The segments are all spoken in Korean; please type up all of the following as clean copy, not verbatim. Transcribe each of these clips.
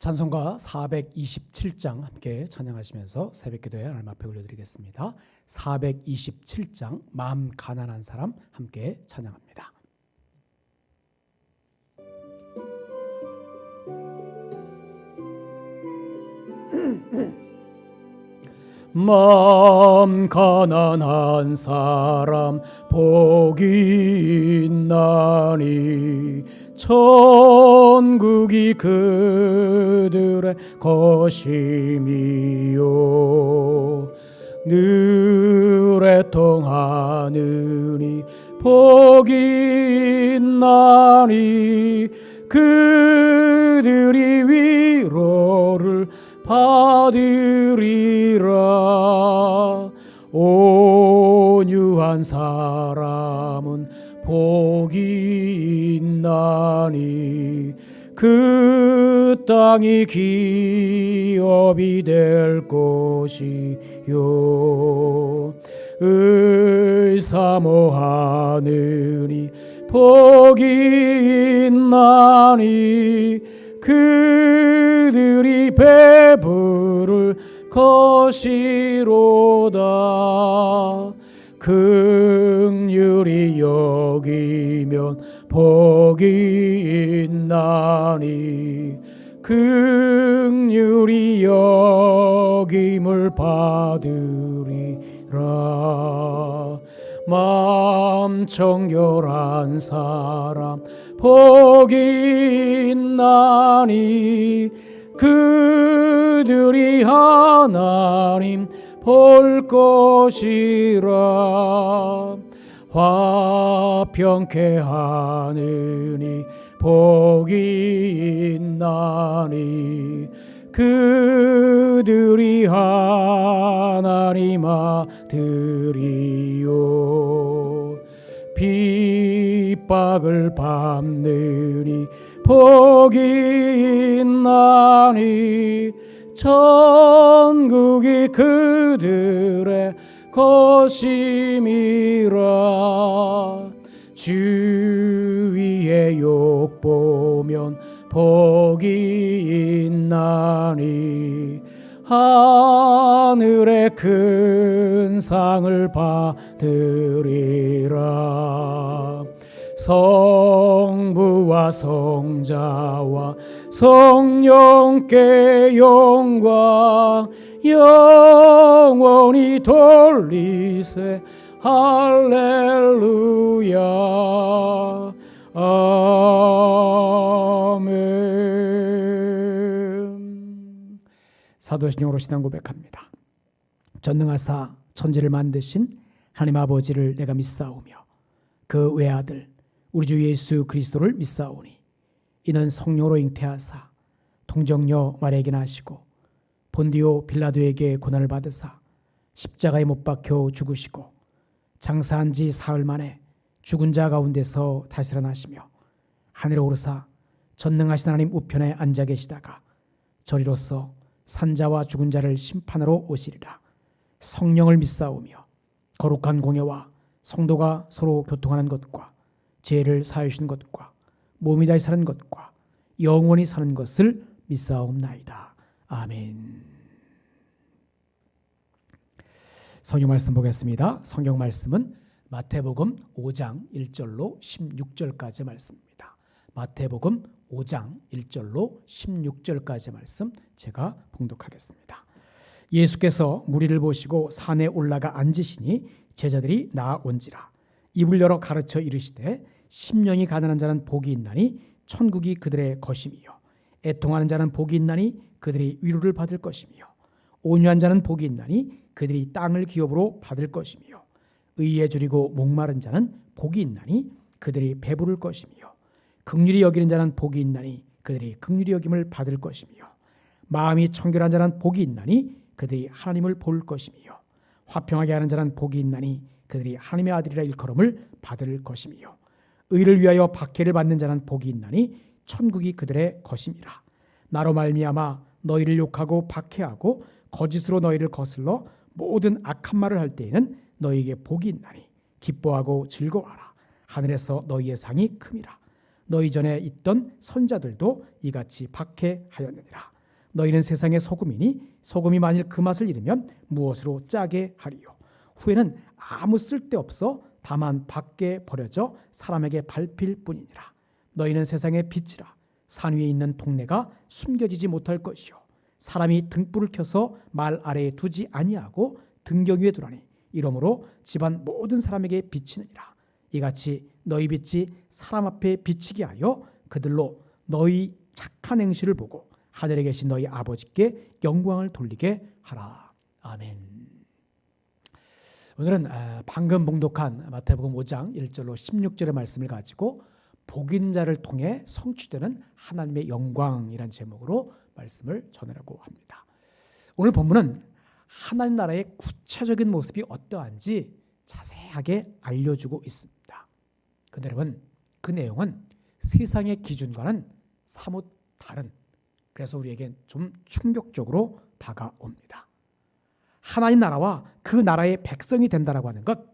찬송가 427장 함께 찬양하시면서 새벽기도에 하나님 앞에 올려드리겠습니다. 427장 마음 가난한 사람 함께 찬양합니다. 마음 가난한 사람 복이 있나니 천국이 그들의 것임이요 늘에 통하느니 복이 있나니 그들이 위로를 받으리라. 온유한 사람은 복이 있나니 그 땅이 기업이 될 것이요 의사모하느니 복이 있나니 그들이 배부를 것이로다. 긍휼히 여기면 복이 있나니 긍휼히 여김을 받으리라. 마음 청결한 사람 복이 있나니 그들이 하나님 볼 것이라. 화평케 하느니 복이 있나니 그들이 하나님 아들이요 핍박을 밟느니 복이 있나니 천국이 그들의 것임이라. 주위의 욕 보면 복이 있나니 하늘의 큰 상을 받으리라. 성부와 성자와 성령께 영광 영원히 돌리세. 할렐루야. 아멘. 사도신경으로 신앙 고백합니다. 전능하사 천지를 만드신 하나님 아버지를 내가 믿사오며 그 외아들 우리 주 예수 그리스도를 믿사오니 이는 성령으로 잉태하사 동정녀 마리아에게 나시고 본디오 빌라도에게 고난을 받으사 십자가에 못 박혀 죽으시고 장사한 지 사흘 만에 죽은 자 가운데서 다시 살아나시며 하늘에 오르사 전능하신 하나님 우편에 앉아 계시다가 저리로서 산자와 죽은 자를 심판하러 오시리라. 성령을 믿사오며 거룩한 공예와 성도가 서로 교통하는 것과 죄를 사하여 주시는 것과 몸이 다시 사는 것과 영원히 사는 것을 믿사옵나이다. 아멘. 성경 말씀 보겠습니다. 성경 말씀은 마태복음 5장 1절로 16절까지 말씀입니다. 마태복음 5장 1절로 16절까지 말씀 제가 봉독하겠습니다. 예수께서 무리를 보시고 산에 올라가 앉으시니 제자들이 나아온지라. 입을 열어 가르쳐 이르시되 심령이 가난한 자는 복이 있나니 천국이 그들의 것임이요 애통하는 자는 복이 있나니 그들이 위로를 받을 것이며 온유한 자는 복이 있나니 그들이 땅을 기업으로 받을 것이며 의에 줄이고 목마른 자는 복이 있나니 그들이 배부를 것이며 긍휼히 여기는 자는 복이 있나니 그들이 긍휼히 여김을 받을 것이며 마음이 청결한 자는 복이 있나니 그들이 하나님을 볼 것이며 화평하게 하는 자는 복이 있나니 그들이 하나님의 아들이라 일컬음을 받을 것이며 의를 위하여 박해를 받는 자는 복이 있나니 천국이 그들의 것임이라. 나로 말미암아 너희를 욕하고 박해하고 거짓으로 너희를 거슬러 모든 악한 말을 할 때에는 너희에게 복이 있나니 기뻐하고 즐거워하라. 하늘에서 너희의 상이 큼이라. 너희 전에 있던 선자들도 이같이 박해하였느니라. 너희는 세상의 소금이니 소금이 만일 그 맛을 잃으면 무엇으로 짜게 하리요. 후에는 아무 쓸데없어 다만 밖에 버려져 사람에게 밟힐 뿐이니라. 너희는 세상의 빛이라. 산 위에 있는 동네가 숨겨지지 못할 것이요 사람이 등불을 켜서 말 아래에 두지 아니하고 등경 위에 두라니 이러므로 집안 모든 사람에게 비치느니라. 이같이 너희 빛이 사람 앞에 비치게 하여 그들로 너희 착한 행실을 보고 하늘에 계신 너희 아버지께 영광을 돌리게 하라. 아멘. 오늘은 방금 봉독한 마태복음 5장 1절로 16절의 말씀을 가지고 복 있는 자를 통해 성취되는 하나님의 영광이라는 제목으로 말씀을 전하려고 합니다. 오늘 본문은 하나님 나라의 구체적인 모습이 어떠한지 자세하게 알려주고 있습니다. 근데 여러분, 그 내용은 세상의 기준과는 사뭇 다른, 그래서 우리에겐 좀 충격적으로 다가옵니다. 하나님 나라와 그 나라의 백성이 된다라고 하는 것,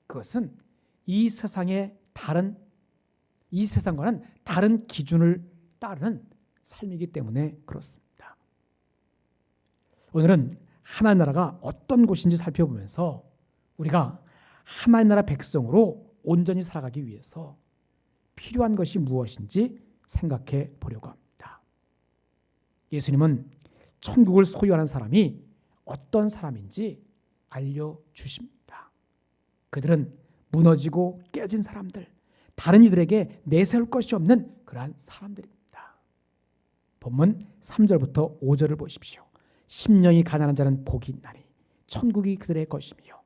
그것은 이 세상과는 다른 기준을 따르는 삶이기 때문에 그렇습니다. 오늘은 하나님 나라가 어떤 곳인지 살펴보면서 우리가 하나님 나라 백성으로 온전히 살아가기 위해서 필요한 것이 무엇인지 생각해 보려고 합니다. 예수님은 천국을 소유하는 사람이 어떤 사람인지 알려주십니다. 그들은 무너지고 깨진 사람들, 다른 이들에게 내세울 것이 없는 그러한 사람들입니다. 본문 3절부터 5절을 보십시오. 심령이 가난한 자는 복이 있나니 천국이 그들의 것이며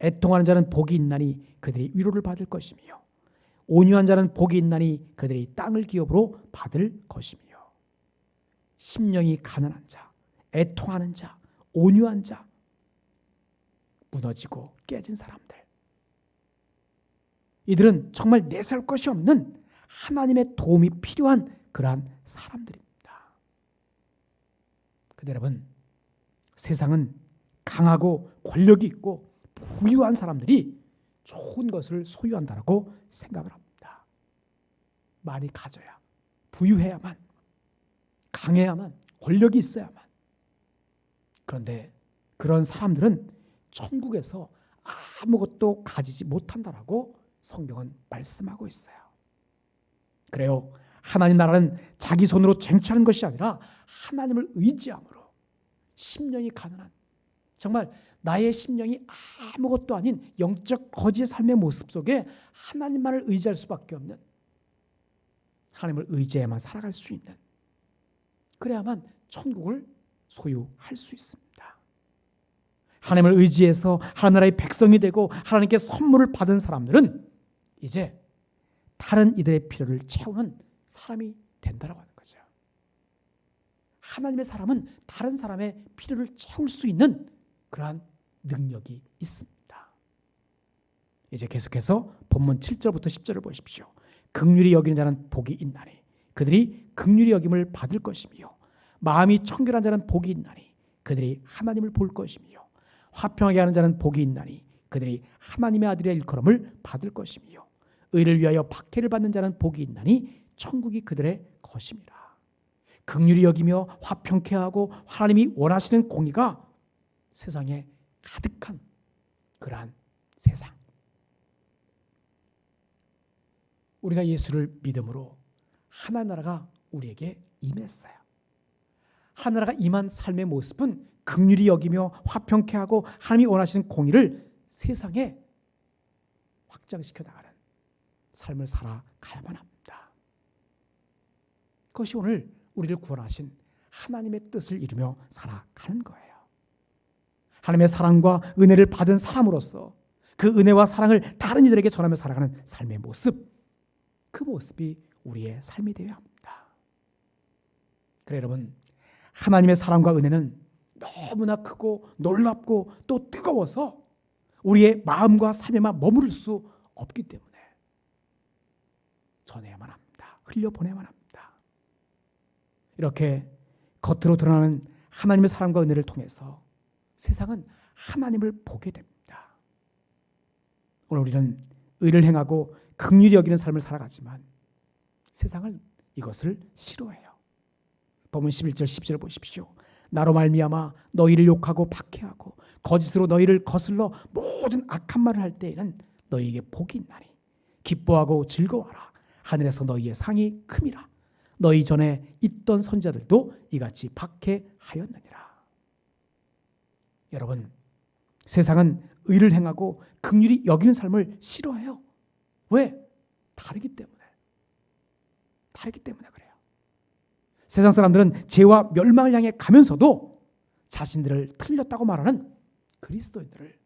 애통하는 자는 복이 있나니 그들이 위로를 받을 것이며 온유한 자는 복이 있나니 그들이 땅을 기업으로 받을 것이며 심령이 가난한 자, 애통하는 자, 온유한 자, 무너지고 깨진 사람들, 이들은 정말 내세울 것이 없는 하나님의 도움이 필요한 그러한 사람들입니다. 근데 여러분, 세상은 강하고 권력이 있고 부유한 사람들이 좋은 것을 소유한다고 생각을 합니다. 많이 가져야, 부유해야만, 강해야만, 권력이 있어야만. 그런데 그런 사람들은 천국에서 아무것도 가지지 못한다라고 성경은 말씀하고 있어요. 그래요. 하나님 나라는 자기 손으로 쟁취하는 것이 아니라 하나님을 의지함으로 심령이 가난한, 정말 나의 심령이 아무것도 아닌 영적 거지의 삶의 모습 속에 하나님만을 의지할 수밖에 없는, 하나님을 의지해야만 살아갈 수 있는, 그래야만 천국을 소유할 수 있습니다. 하나님을 의지해서 하나님 나라의 백성이 되고 하나님께 선물을 받은 사람들은 이제 다른 이들의 필요를 채우는 사람이 된다라고 하는 거죠. 하나님의 사람은 다른 사람의 필요를 채울 수 있는 그러한 능력이 있습니다. 이제 계속해서 본문 7절부터 10절을 보십시오. 긍휼히 여기는 자는 복이 있나니 그들이 긍휼히 여김을 받을 것이며 마음이 청결한 자는 복이 있나니 그들이 하나님을 볼 것이며 화평하게 하는 자는 복이 있나니 그들이 하나님의 아들의 일컬음을 받을 것이며 의를 위하여 박해를 받는 자는 복이 있나니 천국이 그들의 것임이라. 긍휼히 여기며 화평케 하고 하나님이 원하시는 공의가 세상에 가득한 그러한 세상. 우리가 예수를 믿음으로 하나님 나라가 우리에게 임했어요. 하나님 나라가 임한 삶의 모습은 긍휼히 여기며 화평케 하고 하나님이 원하시는 공의를 세상에 확장시켜 나가는 삶을 살아가야만 합니다. 그것이 오늘 우리를 구원하신 하나님의 뜻을 이루며 살아가는 거예요. 하나님의 사랑과 은혜를 받은 사람으로서 그 은혜와 사랑을 다른 이들에게 전하며 살아가는 삶의 모습, 그 모습이 우리의 삶이 되어야 합니다. 그래 여러분, 하나님의 사랑과 은혜는 너무나 크고 놀랍고 또 뜨거워서 우리의 마음과 삶에만 머무를 수 없기 때문에 전해야만 합니다. 흘려보내야만 합니다. 이렇게 겉으로 드러나는 하나님의 사랑과 은혜를 통해서 세상은 하나님을 보게 됩니다. 오늘 우리는 의를 행하고 긍휼히 여기는 삶을 살아가지만 세상은 이것을 싫어해요. 본문 11절 10절 보십시오. 나로 말미암아 너희를 욕하고 박해하고 거짓으로 너희를 거슬러 모든 악한 말을 할 때에는 너희에게 복이 있나니 기뻐하고 즐거워하라. 하늘에서 너희의 상이 큼이라. 너희 전에 있던 선지자들도 이같이 박해하였느니라. 여러분, 세상은 의를 행하고 긍휼히 여기는 삶을 싫어해요. 왜? 다르기 때문에 그래요. 세상 사람들은 죄와 멸망을 향해 가면서도 자신들을 틀렸다고 말하는 그리스도인들을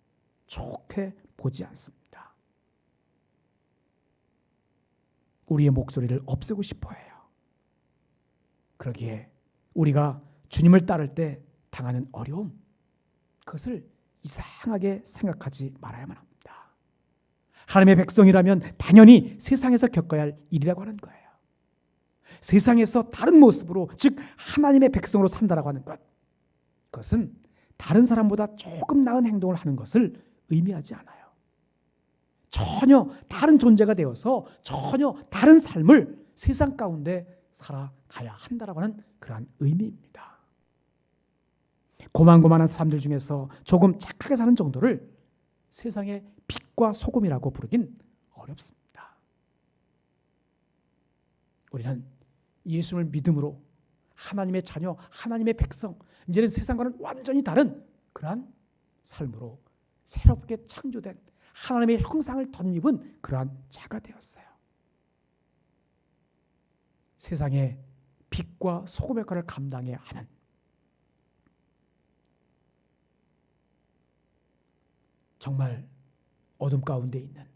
좋게 보지 않습니다. 우리의 목소리를 없애고 싶어 해요. 그러기에 우리가 주님을 따를 때 당하는 어려움, 그것을 이상하게 생각하지 말아야만 합니다. 하나님의 백성이라면 당연히 세상에서 겪어야 할 일이라고 하는 거예요. 세상에서 다른 모습으로, 즉 하나님의 백성으로 산다라고 하는 것, 그것은 다른 사람보다 조금 나은 행동을 하는 것을 의미하지 않아요. 전혀 다른 존재가 되어서 전혀 다른 삶을 세상 가운데 살아가야 한다라고 하는 그러한 의미입니다. 고만고만한 사람들 중에서 조금 착하게 사는 정도를 세상의 빛과 소금이라고 부르긴 어렵습니다. 우리는 예수를 믿음으로 하나님의 자녀, 하나님의 백성, 이제는 세상과는 완전히 다른 그러한 삶으로 새롭게 창조된 하나님의 형상을 덧입은 그러한 자가 되었어요. 세상의 빛과 소금 역할을 감당해야 하는, 정말 어둠 가운데 있는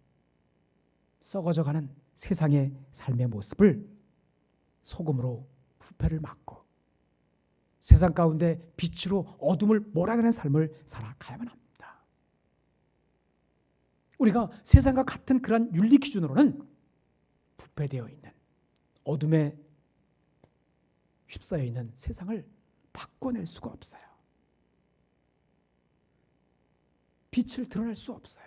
썩어져가는 세상의 삶의 모습을 소금으로 부패를 막고 세상 가운데 빛으로 어둠을 몰아내는 삶을 살아가야만 합니다. 우리가 세상과 같은 그런 윤리 기준으로는 부패되어 있는, 어둠에 휩싸여 있는 세상을 바꿔낼 수가 없어요. 빛을 드러낼 수 없어요.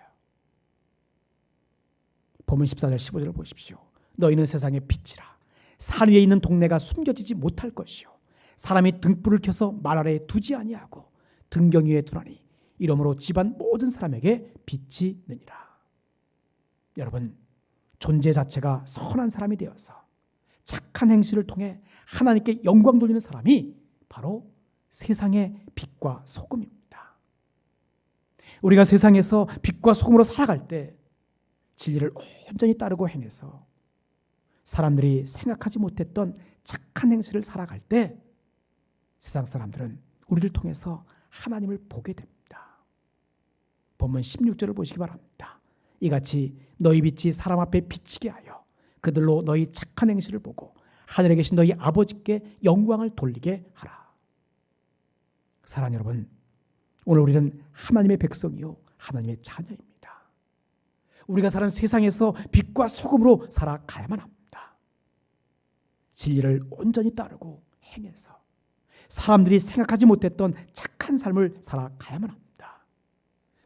본문 14절 15절을 보십시오. 너희는 세상의 빛이라. 산 위에 있는 동네가 숨겨지지 못할 것이요 사람이 등불을 켜서 말 아래에 두지 아니하고 등경 위에 두나니 이러므로 집안 모든 사람에게 빛이 느니라. 여러분, 존재 자체가 선한 사람이 되어서 착한 행실을 통해 하나님께 영광 돌리는 사람이 바로 세상의 빛과 소금입니다. 우리가 세상에서 빛과 소금으로 살아갈 때 진리를 온전히 따르고 행해서 사람들이 생각하지 못했던 착한 행실을 살아갈 때 세상 사람들은 우리를 통해서 하나님을 보게 됩니다. 본문 16절을 보시기 바랍니다. 이같이 너희 빛이 사람 앞에 비치게 하여 그들로 너희 착한 행실을 보고 하늘에 계신 너희 아버지께 영광을 돌리게 하라. 사랑하는 여러분, 오늘 우리는 하나님의 백성이요 하나님의 자녀입니다. 우리가 사는 세상에서 빛과 소금으로 살아가야만 합니다. 진리를 온전히 따르고 행해서 사람들이 생각하지 못했던 착한 삶을 살아가야만 합니다.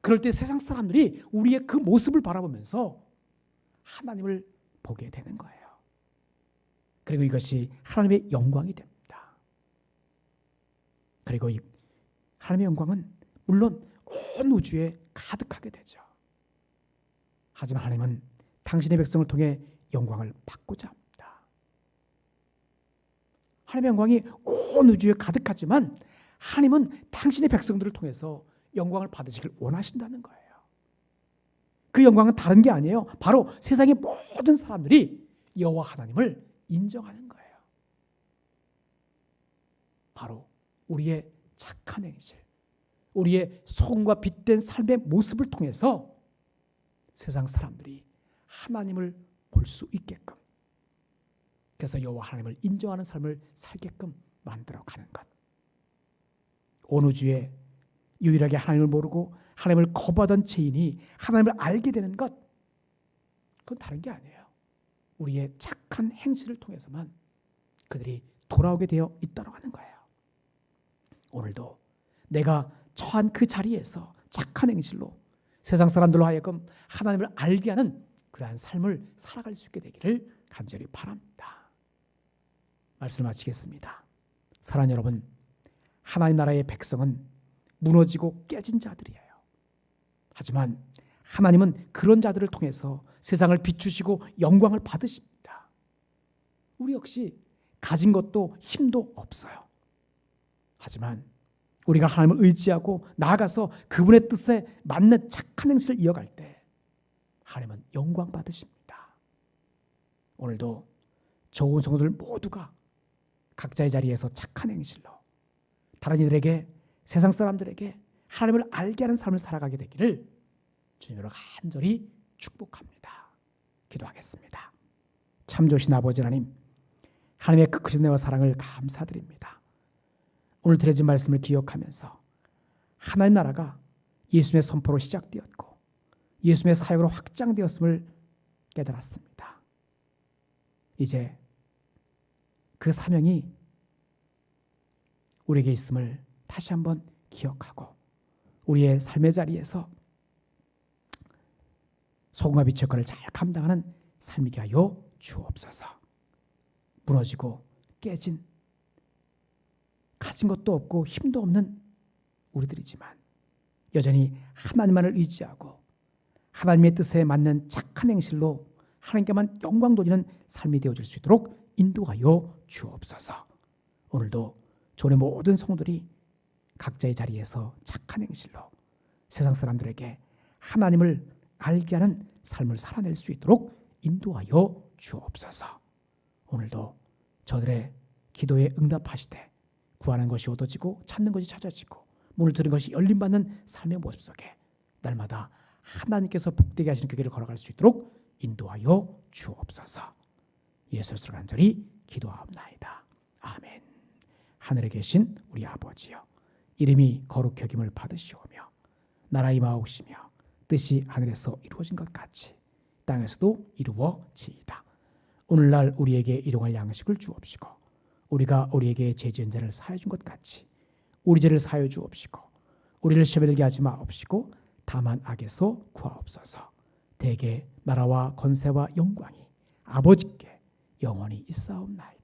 그럴 때 세상 사람들이 우리의 그 모습을 바라보면서 하나님을 보게 되는 거예요. 그리고 이것이 하나님의 영광이 됩니다. 그리고 이 하나님의 영광은 물론 온 우주에 가득하게 되죠. 하지만 하나님은 당신의 백성을 통해 영광을 받고자 합니다. 하나님의 영광이 온 우주에 가득하지만 하나님은 당신의 백성들을 통해서 영광을 받으시길 원하신다는 거예요. 그 영광은 다른 게 아니에요. 바로 세상의 모든 사람들이 여호와 하나님을 인정하는 거예요. 바로 우리의 착한 행실, 우리의 소금과 빛된 삶의 모습을 통해서 세상 사람들이 하나님을 볼 수 있게끔, 그래서 여호와 하나님을 인정하는 삶을 살게끔 만들어가는 것. 온 우주에 유일하게 하나님을 모르고 하나님을 거부하던 죄인이 하나님을 알게 되는 것, 그건 다른 게 아니에요. 우리의 착한 행실을 통해서만 그들이 돌아오게 되어 있다고 하는 거예요. 오늘도 내가 처한 그 자리에서 착한 행실로 세상 사람들로 하여금 하나님을 알게 하는 그러한 삶을 살아갈 수 있게 되기를 간절히 바랍니다. 말씀 마치겠습니다. 사랑하는 여러분, 하나님 나라의 백성은 무너지고 깨진 자들이에요. 하지만 하나님은 그런 자들을 통해서 세상을 비추시고 영광을 받으십니다. 우리 역시 가진 것도 힘도 없어요. 하지만 우리가 하나님을 의지하고 나아가서 그분의 뜻에 맞는 착한 행실을 이어갈 때 하나님은 영광 받으십니다. 오늘도 좋은 성도들 모두가 각자의 자리에서 착한 행실로 다른 이들에게, 세상 사람들에게 하나님을 알게 하는 삶을 살아가게 되기를 주님으로 간절히 축복합니다. 기도하겠습니다. 참 좋으신 아버지 하나님, 하나님의 그 크신 은혜와 사랑을 감사드립니다. 오늘 드려진 말씀을 기억하면서 하나님 나라가 예수님의 선포로 시작되었고 예수님의 사역으로 확장되었음을 깨달았습니다. 이제 그 사명이 우리에게 있음을 다시 한번 기억하고 우리의 삶의 자리에서 소금과 빛의 역할을 잘 감당하는 삶이게 하여 주옵소서. 무너지고 깨진, 가진 것도 없고 힘도 없는 우리들이지만 여전히 하나님만을 의지하고 하나님의 뜻에 맞는 착한 행실로 하나님께만 영광 돌리는 삶이 되어질 수 있도록 인도하여 주옵소서. 오늘도 조의 모든 성도들이 각자의 자리에서 착한 행실로 세상 사람들에게 하나님을 알게 하는 삶을 살아낼 수 있도록 인도하여 주옵소서. 오늘도 저들의 기도에 응답하시되 구하는 것이 얻어지고 찾는 것이 찾아지고 문을 두는 것이 열림받는 삶의 모습 속에 날마다 하나님께서 복되게 하시는 그 길을 걸어갈 수 있도록 인도하여 주옵소서. 예수를 간절히 기도하옵나이다. 아멘. 하늘에 계신 우리 아버지여, 이름이 거룩히 여김을 받으시오며 나라 임하옵시며 뜻이 하늘에서 이루어진 것 같이 땅에서도 이루어지이다. 오늘날 우리에게 일용할 양식을 주옵시고 우리가 우리에게 죄 지은 자를 사하여 준 것 같이 우리 죄를 사하여 주옵시고 우리를 시험에 들게 하지 마옵시고 다만 악에서 구하옵소서. 대개 나라와 권세와 영광이 아버지께 영원히 있사옵나이다.